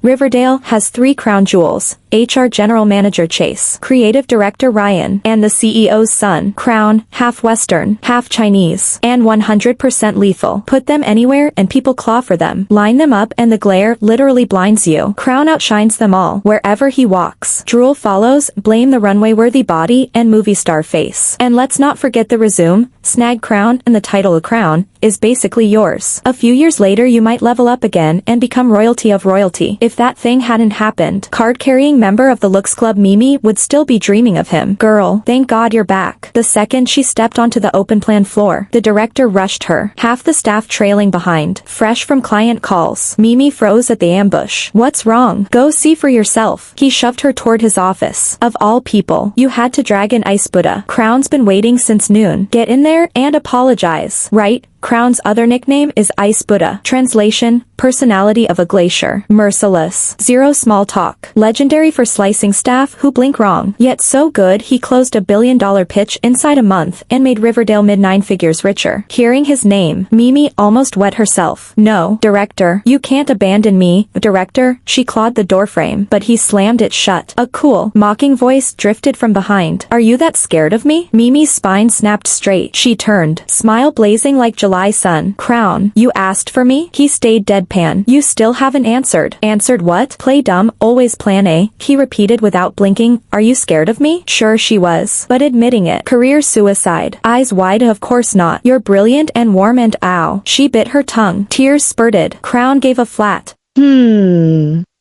Riverdale has 3 crown jewels: HR General Manager Chase, Creative Director Ryan, and the CEO's son. Crown, half Western, half Chinese, and 100% lethal. Put them anywhere and people claw for them. Line them up and the glare literally blinds you. Crown outshines them all, wherever he walks. Drool follows, blame the runway-worthy body and movie star face. And let's not forget the resume, snag crown, and the title of crown is basically yours. A few years later you might level up again and become royalty of royalty. If that thing hadn't happened, card-carrying member of the Looks Club Mimi would still be dreaming of him. Girl, thank God you're back. The second she stepped onto the open-plan floor, the director rushed her, half the staff trailing behind. Fresh from client calls, Mimi froze at the ambush. What's wrong? Go see for yourself. He shoved her toward his office. Of all people, you had to drag in Ice Buddha. Crown's been waiting since noon. Get in there and apologize. Right? Crown's other nickname is Ice Buddha. Translation, personality of a glacier. Merciless. Zero small talk. Legendary for slicing staff who blink wrong. Yet so good he closed $1 billion pitch inside a month and made Riverdale mid-9 figures richer. Hearing his name, Mimi almost wet herself. No, director, you can't abandon me. Director, she clawed the doorframe, but he slammed it shut. A cool, mocking voice drifted from behind. Are you that scared of me? Mimi's spine snapped straight. She turned, smile blazing like July sun. Crown, you asked for me? He stayed deadpan. You still haven't answered. Answered what? Play dumb, always plan A. He repeated without blinking. Are you scared of me? Sure she was. But admitting it. Career suicide. Eyes wide, of course not. You're brilliant and warm and ow. She bit her tongue. Tears spurted. Crown gave a flat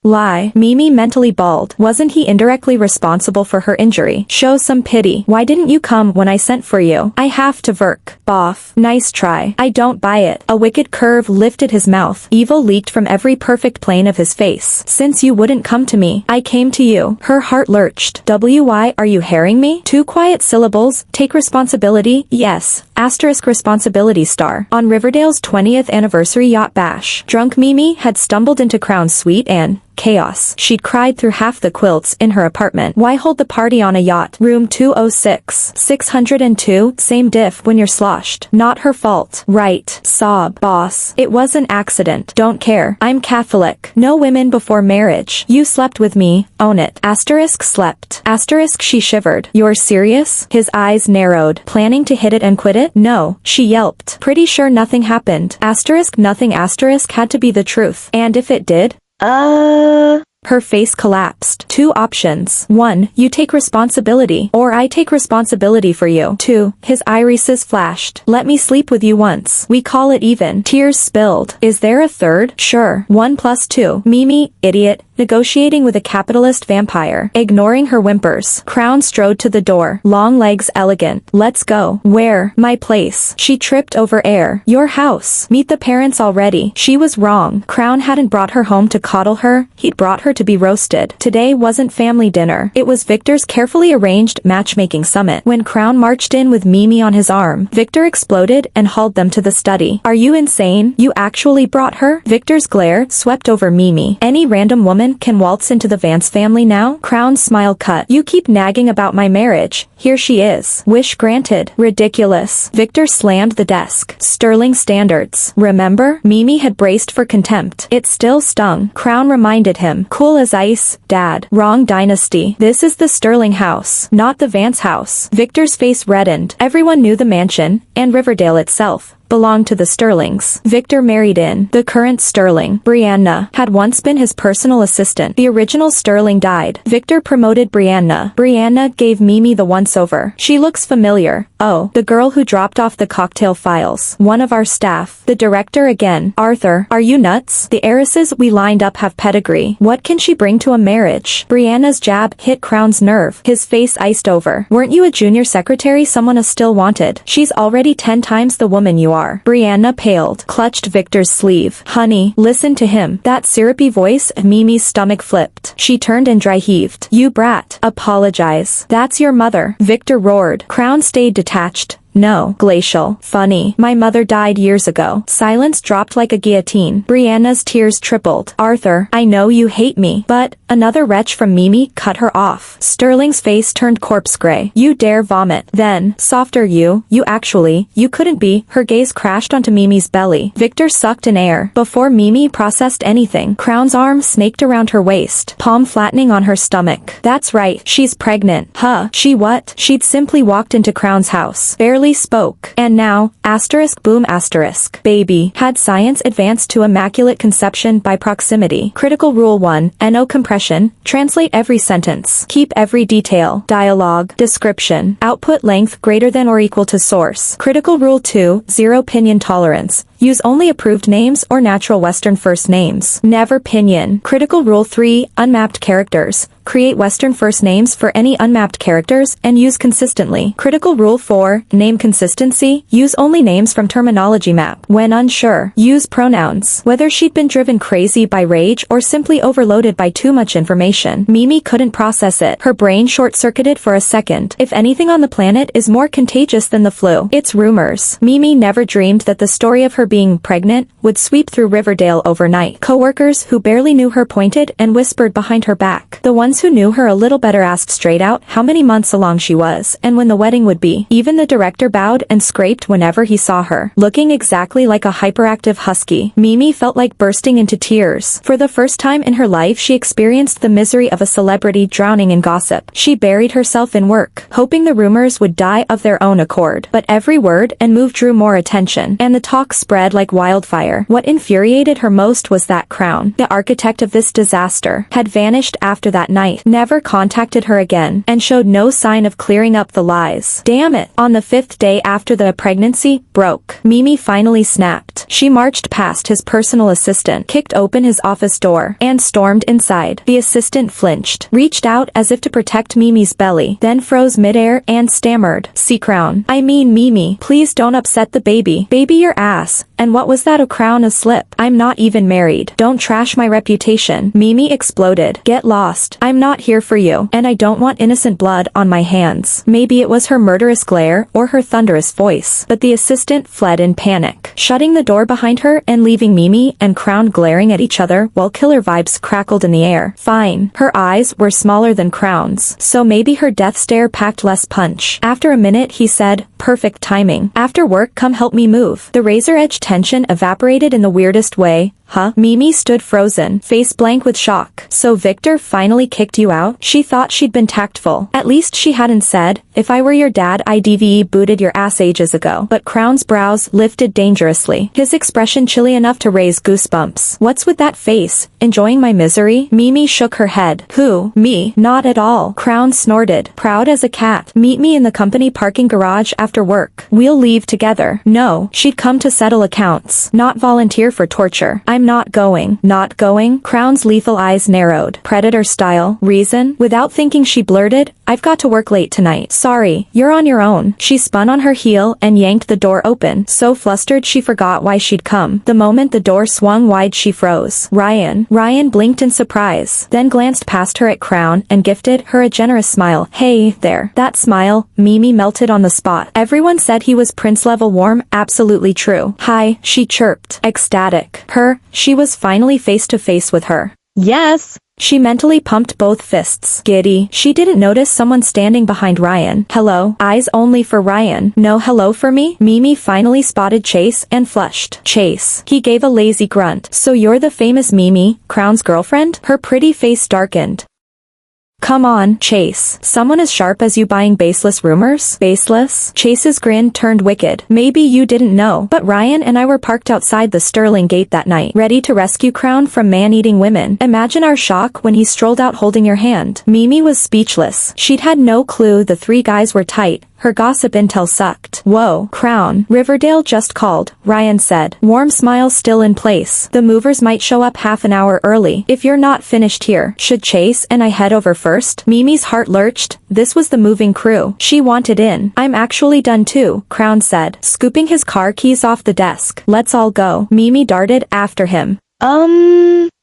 lie. Mimi mentally bawled. Wasn't he indirectly responsible for her injury? Show some pity. Why didn't you come when I sent for you? I have to work. Boff. Nice try. I don't buy it. A wicked curve lifted his mouth. Evil leaked from every perfect plane of his face. Since you wouldn't come to me, I came to you. Her heart lurched. Why are you herring me? 2 quiet syllables. Take responsibility. Yes. Asterisk responsibility star. On Riverdale's 20th anniversary yacht bash, drunk Mimi had stumbled into Crown's suite and chaos. She'd cried through half the quilts in her apartment. Why hold the party on a yacht? Room 206. 602. Same diff when you're sloshed. Not her fault. Right. Sob. Boss. It was an accident. Don't care. I'm Catholic. No women before marriage. You slept with me. Own it. Asterisk slept. Asterisk she shivered. You're serious? His eyes narrowed. Planning to hit it and quit it? No. She yelped. Pretty sure nothing happened. Asterisk nothing asterisk had to be the truth. And if it did? Her face collapsed. 2 options. 1. You take responsibility, or I take responsibility for you. 2. His irises flashed. Let me sleep with you once. We call it even. Tears spilled. Is there a third? Sure. 1 + 2. Mimi, idiot, negotiating with a capitalist vampire. Ignoring her whimpers, Crown strode to the door. Long legs elegant. Let's go. Where? My place. She tripped over air. Your house. Meet the parents already. She was wrong. Crown hadn't brought her home to coddle her. He'd brought her to be roasted. Today wasn't family dinner. It was Victor's carefully arranged matchmaking summit. When Crown marched in with Mimi on his arm, Victor exploded and hauled them to the study. Are you insane? You actually brought her? Victor's glare swept over Mimi. Any random woman can waltz into the Vance family now? Crown's smile cut. You keep nagging about my marriage. Here she is. Wish granted. Ridiculous. Victor slammed the desk. Sterling standards. Remember? Mimi had braced for contempt. It still stung. Crown reminded him. Cool as ice, Dad. Wrong dynasty. This is the Sterling house, not the Vance house. Victor's face reddened. Everyone knew the mansion, and Riverdale itself, belonged to the Sterlings. Victor married in. The current Sterling, Brianna, had once been his personal assistant. The original Sterling died. Victor promoted Brianna. Brianna gave Mimi the once-over. She looks familiar. Oh, the girl who dropped off the cocktail files. One of our staff. The director again. Arthur, are you nuts? The heiresses we lined up have pedigree. What can she bring to a marriage? Brianna's jab hit Crown's nerve. His face iced over. Weren't you a junior secretary someone still wanted? She's already 10 times the woman you are. Brianna paled, clutched Victor's sleeve. Honey, listen to him. That syrupy voice. Mimi's stomach flipped. She turned and dry heaved. You brat. Apologize. That's your mother. Victor roared. Crown stayed detached, No. Glacial. Funny. My mother died years ago. Silence dropped like a guillotine. Brianna's tears tripled. Arthur, I know you hate me, but another wretch from Mimi cut her off. Sterling's face turned corpse gray. You dare vomit. Then, softer you couldn't be. Her gaze crashed onto Mimi's belly. Victor sucked in air. Before Mimi processed anything, Crown's arm snaked around her waist, palm flattening on her stomach. That's right, she's pregnant. Huh, she what? She'd simply walked into Crown's house, barely spoke, and now, boom baby. Had science advanced to immaculate conception by proximity? Critical Rule 1, NO compression, translate every sentence. Keep every detail, dialogue, description, output length greater than or equal to source. Critical Rule 2, zero pinyin tolerance. Use only approved names or natural Western first names. Never pinyin. Critical Rule 3, unmapped characters. Create Western first names for any unmapped characters and use consistently. Critical Rule 4, name consistency. Use only names from terminology map. When unsure, use pronouns. Whether she'd been driven crazy by rage or simply overloaded by too much information, Mimi couldn't process it. Her brain short-circuited for a second. If anything on the planet is more contagious than the flu, it's rumors. Mimi never dreamed that the story of her being pregnant would sweep through Riverdale overnight. Coworkers who barely knew her pointed and whispered behind her back. The ones who knew her a little better asked straight out how many months along she was and when the wedding would be. Even the director bowed and scraped whenever he saw her. Looking exactly like a hyperactive husky, Mimi felt like bursting into tears. For the first time in her life, she experienced the misery of a celebrity drowning in gossip. She buried herself in work, hoping the rumors would die of their own accord. But every word and move drew more attention, and the talk spread like wildfire. What infuriated her most was that Crown, the architect of this disaster, had vanished after that night, never contacted her again, and showed no sign of clearing up the lies. Damn it. On the 5th day after the pregnancy broke, Mimi finally snapped. She marched past his personal assistant, kicked open his office door, and stormed inside. The assistant flinched, reached out as if to protect Mimi's belly, then froze midair and stammered, "See Crown. I mean Mimi, please don't upset the baby. Baby your ass. And what was that? A Crown slip? I'm not even married. Don't trash my reputation." Mimi exploded. "Get lost. I'm not here for you, and I don't want innocent blood on my hands." Maybe it was her murderous glare or her thunderous voice, but the assistant fled in panic, shutting the door behind her and leaving Mimi and Crown glaring at each other while killer vibes crackled in the air. Fine. Her eyes were smaller than Crown's, so maybe her death stare packed less punch. After a minute he said, "Perfect timing. After work come help me move." The razor-edge tension evaporated in the weirdest way. Huh? Mimi stood frozen, face blank with shock. So Victor finally kicked you out? She thought she'd been tactful. At least she hadn't said, "If I were your dad I'd DVE booted your ass ages ago." But Crown's brows lifted dangerously, his expression chilly enough to raise goosebumps. "What's with that face? Enjoying my misery?" Mimi shook her head. "Who? Me? Not at all." Crown snorted, proud as a cat. "Meet me in the company parking garage after work. We'll leave together." No, she'd come to settle accounts, not volunteer for torture. "I'm not going." "Not going?" Crown's lethal eyes narrowed. Predator style. "Reason?" Without thinking she blurted, "I've got to work late tonight." "Sorry, you're on your own." She spun on her heel and yanked the door open, so flustered she forgot why she'd come. The moment the door swung wide she froze. Ryan. Ryan blinked in surprise, then glanced past her at Crown and gifted her a generous smile. "Hey, there." That smile, Mimi melted on the spot. Everyone said he was prince-level warm, absolutely true. "Hi," she chirped, ecstatic. She was finally face to face with her. "Yes." She mentally pumped both fists. Giddy. She didn't notice someone standing behind Ryan. "Hello." Eyes only for Ryan. "No hello for me?" Mimi finally spotted Chase and flushed. "Chase." He gave a lazy grunt. "So you're the famous Mimi, Crown's girlfriend?" Her pretty face darkened. "Come on, Chase. Someone as sharp as you buying baseless rumors?" "Baseless?" Chase's grin turned wicked. "Maybe you didn't know, but Ryan and I were parked outside the Sterling gate that night, ready to rescue Crown from man-eating women. Imagine our shock when he strolled out holding your hand." Mimi was speechless. She'd had no clue the three guys were tight. Her gossip intel sucked. "Whoa, Crown. Riverdale just called," Ryan said, warm smile still in place. "The movers might show up half an hour early. If you're not finished here, should Chase and I head over first?" Mimi's heart lurched. This was the moving crew. She wanted in. "I'm actually done too," Crown said, scooping his car keys off the desk. "Let's all go." Mimi darted after him.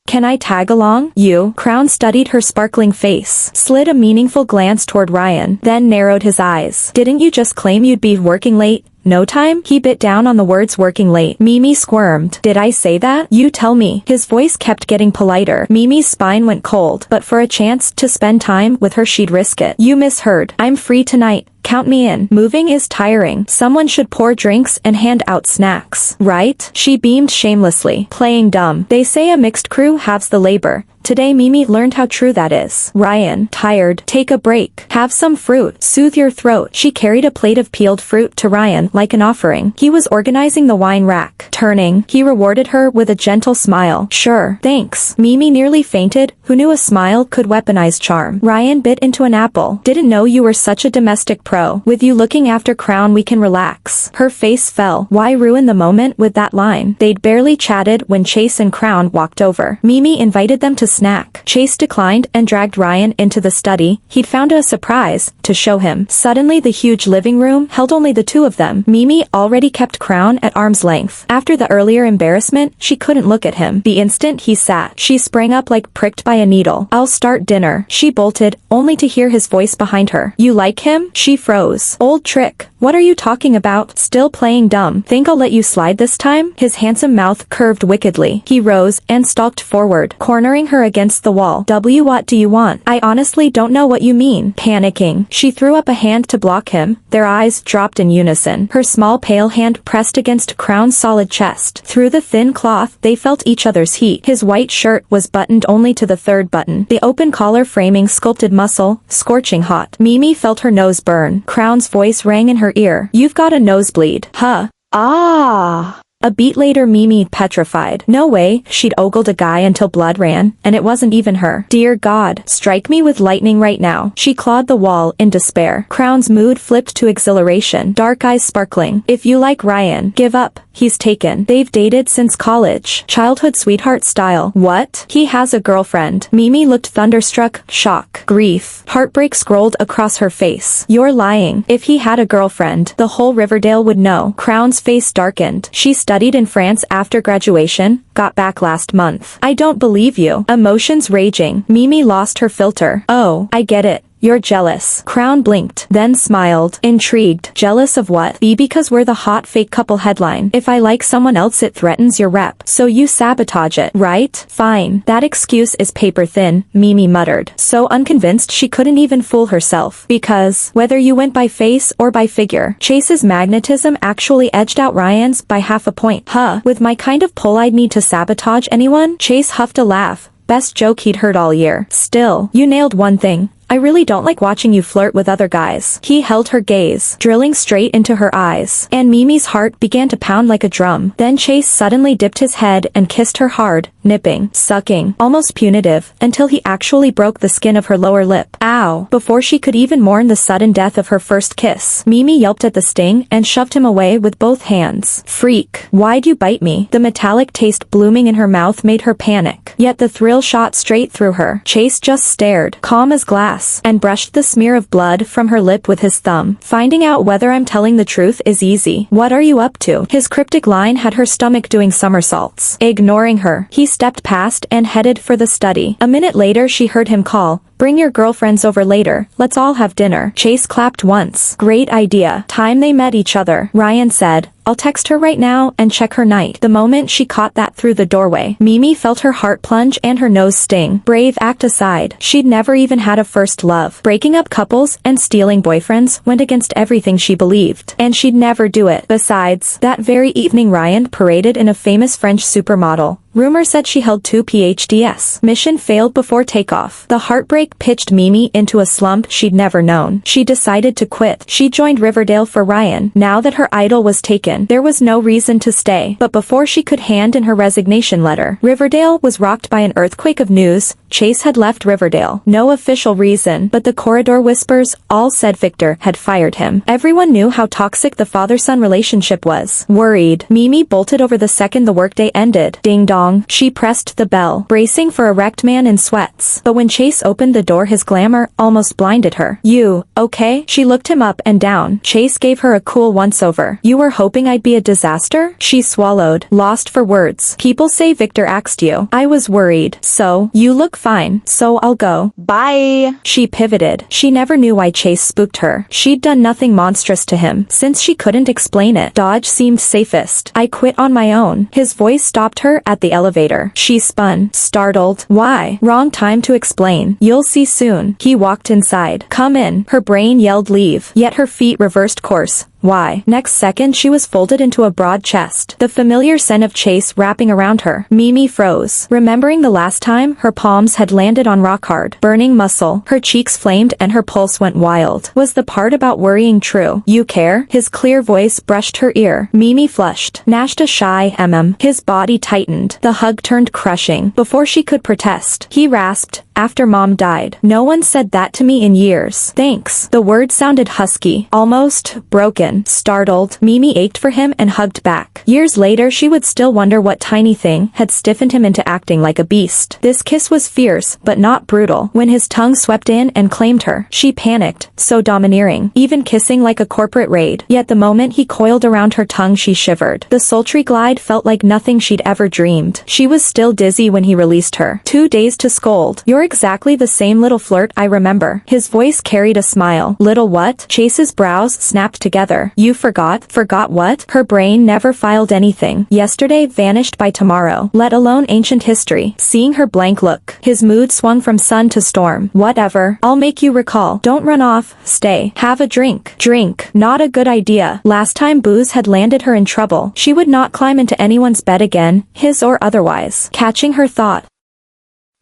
Can I tag along? You. Crown studied her sparkling face, slid a meaningful glance toward Ryan, then narrowed his eyes. Didn't you just claim you'd be working late? No time? He bit down on the words working late. Mimi squirmed. Did I say that? You tell me. His voice kept getting politer. Mimi's spine went cold, but for a chance to spend time with her she'd risk it. You misheard. I'm free tonight. Count me in. Moving is tiring. Someone should pour drinks and hand out snacks. Right? She beamed shamelessly, playing dumb. They say a mixed crew halves the labor. Today Mimi learned how true that is. Ryan, tired. Take a break. Have some fruit. Soothe your throat. She carried a plate of peeled fruit to Ryan like an offering. He was organizing the wine rack. Turning, he rewarded her with a gentle smile. Sure. Thanks. Mimi nearly fainted. Who knew a smile could weaponize charm? Ryan bit into an apple. Didn't know you were such a domestic pro. With you looking after Crown we can relax. Her face fell. Why ruin the moment with that line? They'd barely chatted when Chase and Crown walked over. Mimi invited them to snack. Chase declined and dragged Ryan into the study. He'd found a surprise to show him. Suddenly the huge living room held only the two of them. Mimi already kept Crown at arm's length. After the earlier embarrassment, she couldn't look at him. The instant he sat, she sprang up like pricked by a needle. I'll start dinner. She bolted, only to hear his voice behind her. You like him? She froze. Old trick. What are you talking about? Still playing dumb. Think I'll let you slide this time? His handsome mouth curved wickedly. He rose and stalked forward, cornering her against the wall. What do you want? I honestly don't know what you mean. Panicking, she threw up a hand to block him. Their eyes dropped in unison. Her small pale hand pressed against Crown's solid chest. Through the thin cloth, they felt each other's heat. His white shirt was buttoned only to the third button. The open collar framing sculpted muscle, scorching hot. Mimi felt her nose burn. Crown's voice rang in her ear. You've got a nosebleed. Huh? Ah. A beat later Mimi petrified. No way, she'd ogled a guy until blood ran, and it wasn't even her. Dear God, strike me with lightning right now. She clawed the wall in despair. Crown's mood flipped to exhilaration, dark eyes sparkling. If you like Ryan, give up. He's taken. They've dated since college. Childhood sweetheart style. What? He has a girlfriend. Mimi looked thunderstruck, shock, grief. Heartbreak scrolled across her face. You're lying. If he had a girlfriend, the whole Riverdale would know. Crown's face darkened. She studied in France after graduation, got back last month. I don't believe you. Emotions raging. Mimi lost her filter. Oh, I get it. You're jealous. Crown blinked, then smiled, intrigued. Jealous of what? Because we're the hot fake couple headline. If I like someone else it threatens your rep. So you sabotage it, right? Fine. That excuse is paper thin, Mimi muttered. So unconvinced she couldn't even fool herself. Because, whether you went by face or by figure, Chase's magnetism actually edged out Ryan's by half a point. Huh? With my kind of pull I'd need to sabotage anyone? Chase huffed a laugh. Best joke he'd heard all year. Still, you nailed one thing. I really don't like watching you flirt with other guys. He held her gaze, drilling straight into her eyes, and Mimi's heart began to pound like a drum. Then Chase suddenly dipped his head and kissed her hard, nipping, sucking, almost punitive, until he actually broke the skin of her lower lip. Ow! Before she could even mourn the sudden death of her first kiss, Mimi yelped at the sting and shoved him away with both hands. Freak! Why'd you bite me? The metallic taste blooming in her mouth made her panic, yet the thrill shot straight through her. Chase just stared, calm as glass, and brushed the smear of blood from her lip with his thumb. Finding out whether I'm telling the truth is easy. What are you up to? His cryptic line had her stomach doing somersaults. Ignoring her, he stepped past and headed for the study. A minute later she heard him call, "Bring your girlfriends over later. Let's all have dinner." Chase clapped once. Great idea. Time they met each other, Ryan said, "I'll text her right now and check her night." The moment she caught that through the doorway, Mimi felt her heart plunge and her nose sting. Brave act aside, she'd never even had a first love. Breaking up couples and stealing boyfriends went against everything she believed, and she'd never do it. Besides, that very evening Ryan paraded in a famous French supermodel. Rumor said she held 2 PhDs. Mission failed before takeoff. The heartbreak pitched Mimi into a slump she'd never known. She decided to quit. She joined Riverdale for Ryan. Now that her idol was taken, there was no reason to stay. But before she could hand in her resignation letter, Riverdale was rocked by an earthquake of news. Chase had left Riverdale. No official reason, but the corridor whispers all said Victor had fired him. Everyone knew how toxic the father-son relationship was. Worried, Mimi bolted over the second the workday ended. Ding dong. She pressed the bell, bracing for a wrecked man in sweats. But when Chase opened the door, his glamour almost blinded her. "You, okay?" She looked him up and down. Chase gave her a cool once-over. "You were hoping I'd be a disaster?" She swallowed, lost for words. "People say Victor axed you. I was worried. So, you look fine, so I'll go. Bye." She pivoted. She never knew why Chase spooked her. She'd done nothing monstrous to him, since she couldn't explain it. Dodge seemed safest. "I quit on my own." His voice stopped her at the elevator. She spun, startled. "Why?" "Wrong time to explain. You'll see soon." He walked inside. "Come in." Her brain yelled leave, yet her feet reversed course. Why? Next second she was folded into a broad chest, the familiar scent of Chase wrapping around her. Mimi froze, remembering the last time her palms had landed on rock-hard, burning muscle. Her cheeks flamed and her pulse went wild. Was the part about worrying true? "You care?" His clear voice brushed her ear. Mimi flushed, gnashed a shy His body tightened. The hug turned crushing. Before she could protest, he rasped, "After Mom died. No one said that to me in years." "Thanks." The word sounded husky, almost broken. Startled, Mimi ached for him and hugged back. Years later she would still wonder what tiny thing had stiffened him into acting like a beast. This kiss was fierce, but not brutal. When his tongue swept in and claimed her, she panicked, so domineering, even kissing like a corporate raid. Yet the moment he coiled around her tongue she shivered. The sultry glide felt like nothing she'd ever dreamed. She was still dizzy when he released her. 2 days to scold. "You're exactly the same little flirt I remember." His voice carried a smile. "Little what?" Chase's brows snapped together. "You forgot?" "Forgot what?" Her brain never filed anything. Yesterday vanished by tomorrow, let alone ancient history. Seeing her blank look, his mood swung from sun to storm. "Whatever. I'll make you recall. Don't run off. Stay. Have a drink." Drink. Not a good idea. Last time booze had landed her in trouble. She would not climb into anyone's bed again, his or otherwise. Catching her thought,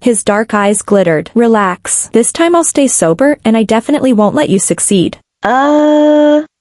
his dark eyes glittered. "Relax. This time I'll stay sober and I definitely won't let you succeed."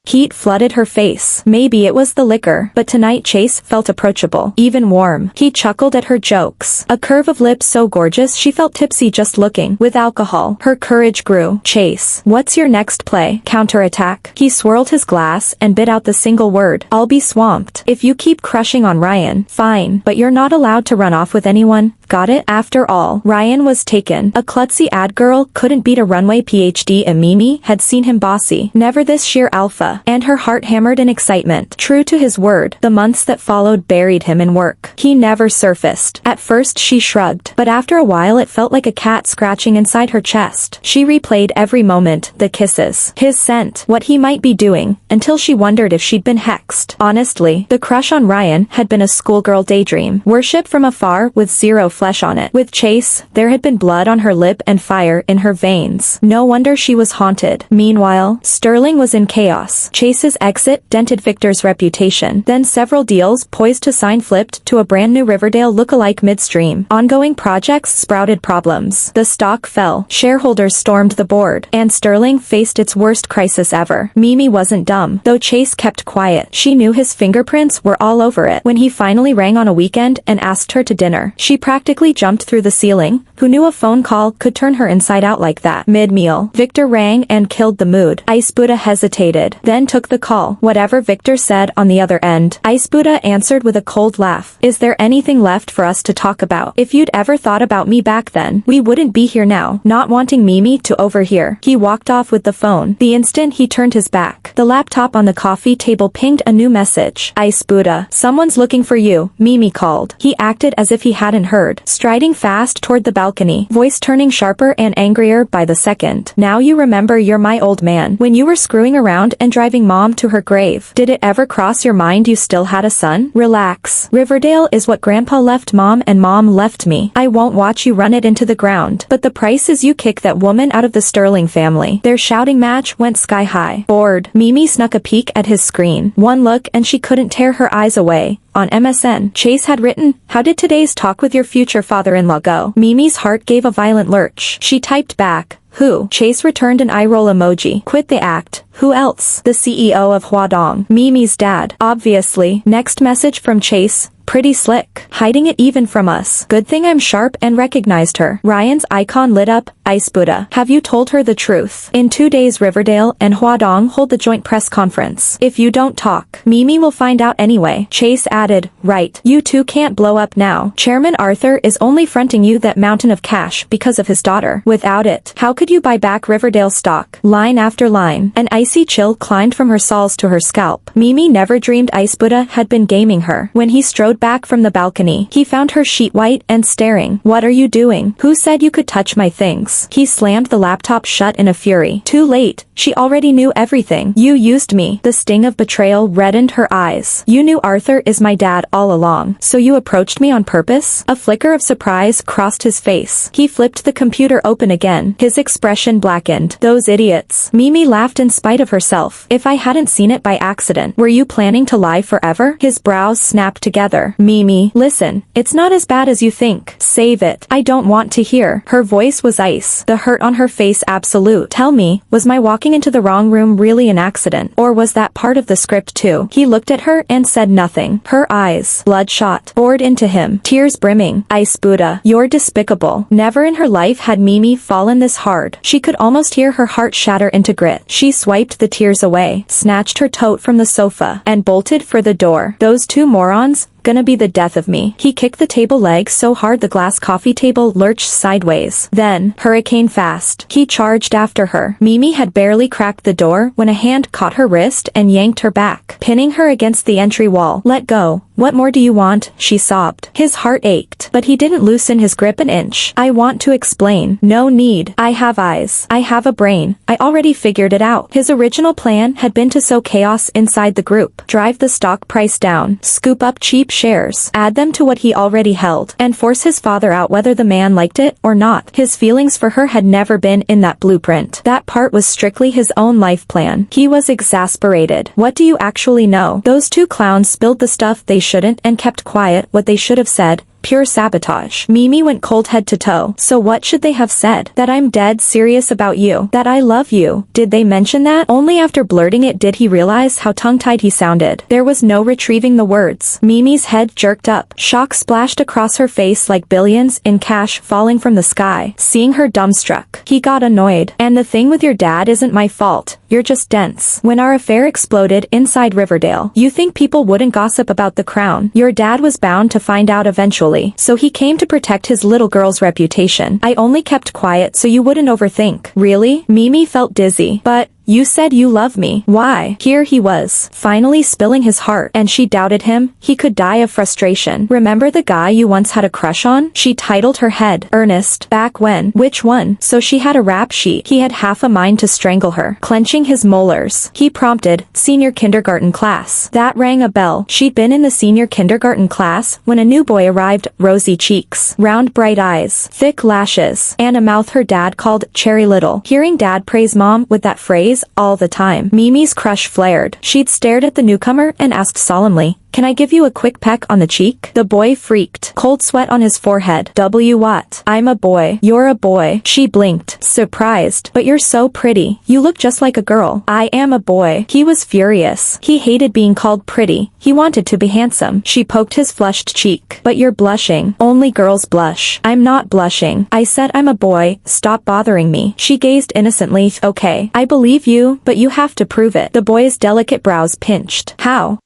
Heat flooded her face. Maybe it was the liquor, but tonight Chase felt approachable, even warm. He chuckled at her jokes, a curve of lips so gorgeous she felt tipsy just looking. With alcohol, her courage grew. "Chase, what's your next play?" "Counterattack." He swirled his glass and bit out the single word. "I'll be swamped. If you keep crushing on Ryan, fine, but you're not allowed to run off with anyone. Got it?" After all, Ryan was taken. A klutzy ad girl couldn't beat a runway PhD, and Mimi had seen him bossy. Never this sheer alpha. And her heart hammered in excitement. True to his word, the months that followed buried him in work. He never surfaced. At first she shrugged, but after a while it felt like a cat scratching inside her chest. She replayed every moment, the kisses, his scent, what he might be doing, until she wondered if she'd been hexed. Honestly, the crush on Ryan had been a schoolgirl daydream. Worship from afar with zero flesh on it. With Chase, there had been blood on her lip and fire in her veins. No wonder she was haunted. Meanwhile, Sterling was in chaos. Chase's exit dented Victor's reputation. Then several deals poised to sign flipped to a brand new Riverdale lookalike midstream. Ongoing projects sprouted problems. The stock fell. Shareholders stormed the board. And Sterling faced its worst crisis ever. Mimi wasn't dumb. Though Chase kept quiet, she knew his fingerprints were all over it. When he finally rang on a weekend and asked her to dinner, she practically jumped through the ceiling. Who knew a phone call could turn her inside out like that? Mid-meal, Victor rang and killed the mood. Ice Buddha hesitated, then took the call. Whatever Victor said on the other end, Ice Buddha answered with a cold laugh. "Is there anything left for us to talk about? If you'd ever thought about me back then, we wouldn't be here now." Not wanting Mimi to overhear, he walked off with the phone. The instant he turned his back, the laptop on the coffee table pinged a new message. "Ice Buddha, someone's looking for you," Mimi called. He acted as if he hadn't heard, striding fast toward the balcony, voice turning sharper and angrier by the second. "Now you remember you're my old man. When you were screwing around and driving Mom to her grave, did it ever cross your mind you still had a son? Relax. Riverdale is what Grandpa left Mom and Mom left me. I won't watch you run it into the ground. But the price is you kick that woman out of the Sterling family." Their shouting match went sky high. Bored, Mimi snuck a peek at his screen. One look and she couldn't tear her eyes away. On MSN, Chase had written, "How did today's talk with your future father-in-law go?" Mimi's heart gave a violent lurch. She typed back, "Who?" Chase returned an eye-roll emoji. "Quit the act. Who else?" "The CEO of Huadong. Mimi's dad." Obviously. Next message from Chase, Pretty slick. Hiding it even from us. Good thing I'm sharp and recognized her. Ryan's icon lit up. Ice Buddha. Have you told her the truth? In 2 days Riverdale and Huadong hold the joint press conference. If you don't talk, Mimi will find out anyway. Chase added, right. You two can't blow up now. Chairman Arthur is only fronting you that mountain of cash because of his daughter. Without it, how could you buy back Riverdale stock? Line after line. An icy chill climbed from her soles to her scalp. Mimi never dreamed Ice Buddha had been gaming her. When he strode back from the balcony, he found her sheet white and staring. What are you doing? Who said you could touch my things? He slammed the laptop shut in a fury. Too late. She already knew everything. You used me. The sting of betrayal reddened her eyes. You knew Arthur is my dad all along. So you approached me on purpose? A flicker of surprise crossed his face. He flipped the computer open again. His expression blackened. Those idiots. Mimi laughed in spite of herself. If I hadn't seen it by accident, were you planning to lie forever? His brows snapped together. Mimi, listen. It's not as bad as you think. Save it. I don't want to hear. Her voice was ice. The hurt on her face absolute. Tell me, was my walking into the wrong room really an accident? Or was that part of the script too? He looked at her and said nothing. Her eyes, bloodshot, bored into him, tears brimming. Ice Buddha, you're despicable. Never in her life had Mimi fallen this hard. She could almost hear her heart shatter into grit. She swiped the tears away, snatched her tote from the sofa, and bolted for the door. Those two morons, gonna be the death of me. He kicked the table leg so hard the glass coffee table lurched sideways. Then, hurricane fast, he charged after her. Mimi had barely cracked the door when a hand caught her wrist and yanked her back, pinning her against the entry wall. Let go. What more do you want? She sobbed. His heart ached, but he didn't loosen his grip an inch. I want to explain. No need. I have eyes. I have a brain. I already figured it out. His original plan had been to sow chaos inside the group, drive the stock price down, scoop up cheap shares, add them to what he already held, and force his father out whether the man liked it or not. His feelings for her had never been in that blueprint. That part was strictly his own life plan. He was exasperated. What do you actually know? Those two clowns spilled the stuff they shouldn't and kept quiet what they should have said. Pure sabotage. Mimi went cold head to toe. So what should they have said? That I'm dead serious about you. That I love you. Did they mention that? Only after blurting it did he realize how tongue-tied he sounded. There was no retrieving the words. Mimi's head jerked up. Shock splashed across her face like billions in cash falling from the sky. Seeing her dumbstruck, he got annoyed. And the thing with your dad isn't my fault. You're just dense. When our affair exploded inside Riverdale, you think people wouldn't gossip about the crown? Your dad was bound to find out eventually. So he came to protect his little girl's reputation. I only kept quiet so you wouldn't overthink. Really? Mimi felt dizzy. But you said you love me. Why? Here he was, finally spilling his heart, and she doubted him. He could die of frustration. Remember the guy you once had a crush on? She titled her head. Ernest. Back when? Which one? So she had a rap sheet. He had half a mind to strangle her. Clenching his molars, he prompted, senior kindergarten class. That rang a bell. She'd been in the senior kindergarten class when a new boy arrived, rosy cheeks, round bright eyes, thick lashes, and a mouth her dad called Cherry Little. Hearing dad praise mom with that phrase all the time, Mimi's crush flared. She'd stared at the newcomer and asked solemnly, "Can I give you a quick peck on the cheek?" The boy freaked, cold sweat on his forehead. What? I'm a boy. You're a boy. She blinked, surprised. But you're so pretty. You look just like a girl. I am a boy. He was furious. He hated being called pretty. He wanted to be handsome. She poked his flushed cheek. But you're blushing. Only girls blush. I'm not blushing. I said I'm a boy. Stop bothering me. She gazed innocently. Okay, I believe you, but you have to prove it. The boy's delicate brows pinched. How?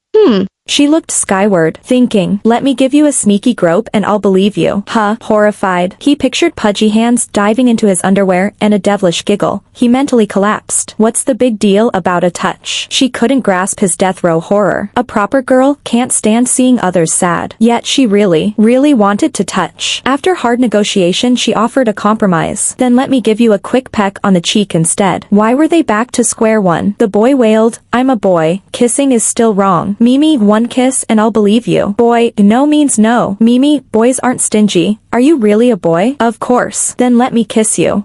She looked skyward, thinking, let me give you a sneaky grope and I'll believe you. Horrified. He pictured pudgy hands diving into his underwear and a devilish giggle. He mentally collapsed. What's the big deal about a touch? She couldn't grasp his death row horror. A proper girl can't stand seeing others sad. Yet she really wanted to touch. After hard negotiation she offered a compromise. Then let me give you a quick peck on the cheek instead. Why were they back to square one? The boy wailed, I'm a boy. Kissing is still wrong. Mimi, one kiss and I'll believe you. Boy, no means no. Mimi, boys aren't stingy. Are you really a boy? Of course. Then let me kiss you.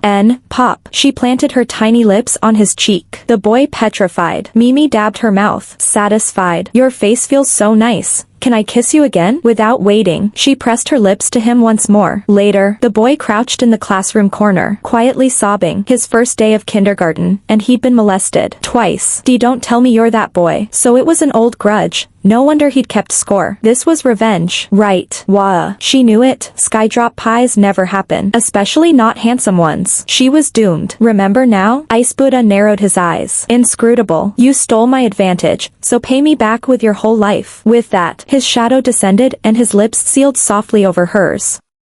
Pop. She planted her tiny lips on his cheek. The boy petrified. Mimi dabbed her mouth, satisfied. Your face feels so nice. Can I kiss you again? Without waiting, she pressed her lips to him once more. Later, the boy crouched in the classroom corner, quietly sobbing. His first day of kindergarten, and he'd been molested twice. Dee, don't tell me you're that boy. So it was an old grudge. No wonder he'd kept score. This was revenge. Right. Wah. She knew it. Skydrop pies never happen. Especially not handsome ones. She was doomed. Remember now? Ice Buddha narrowed his eyes. Inscrutable. You stole my advantage, so pay me back with your whole life. With that, his shadow descended and his lips sealed softly over hers.